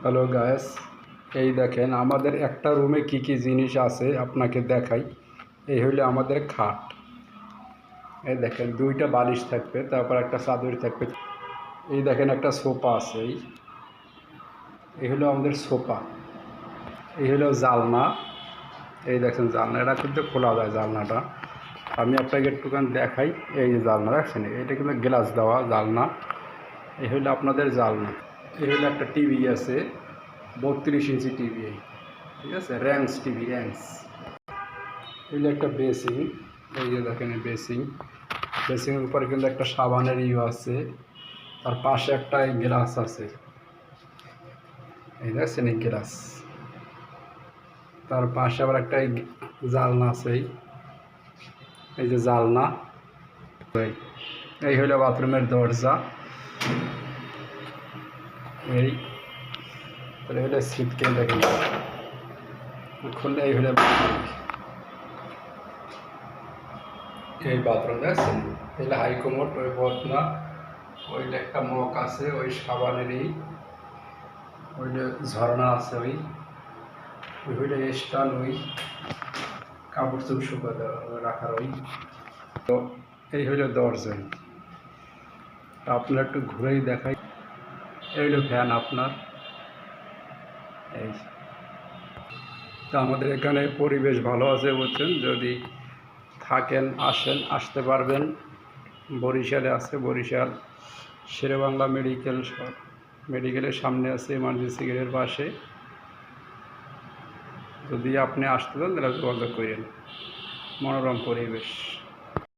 Hello guys, এই দেখেন আমাদের একটা রুমে কি কি জিনিস আছে আপনাকে দেখাই। এই হলো আমাদের খাট। এই দেখেন দুইটা বালিশ থাকবে, তারপর একটা চাদর থাকবে। এই দেখেন একটা সোফা আছে। এই হলো আমাদের সোফা। এই হলো জালনা। এই দেখেন জালনা, এটা কিন্তু খোলা যায় জালনাটা। আমি আপনাকে একটুখানি দেখাই। এই যে জালনা দেখছেন, এটা কিন্তু গ্লাস দেওয়া জালনা। এই হলো আপনাদের জালনা। এই হলো একটা টিভি আছে, 32 ইঞ্চি টিভি। ঠিক আছে, র্যাংস টিভি, র্যাংস। এই যে একটা বেসিং। এই যে দেখেন বেসিং। বেসিংয়ের উপরে কিন্তু একটা সাবানের আছে। তার পাশে একটা গ্লাস আছে। এই দেখছেন এই গ্লাস। তার পাশে আবার একটা জালনা আছে। এই যে জালনা। এই হলো বাথরুমের দরজা। এই হলো সিটকে দেখেন খুললে এই হলো এই বাথরুম দেখছেন। এগুলো হাইকমোড, ওই বদনা, ওইটা একটা মগ আছে, ওই সাবানের ওইটা ঝর্ণা আছে, ওইটা স্টান, ওই কাপড় চোপড় শুকাতে রাখার তো এই হলো দরজা। আপনার একটু ঘুরেই দেখাই। এই হলো ফ্যান আপনার। এই তো আমাদের এখানে পরিবেশ ভালো আছে বুঝছেন। যদি থাকেন আসতে পারবেন। বরিশালে আছে, বরিশাল শেরেবাংলা মেডিকেলের সামনে আছে, এমার্জেন্সি গেটের পাশে। যদি আপনি আসতে চান তাহলে যোগাযোগ করেন। মনোরম পরিবেশ।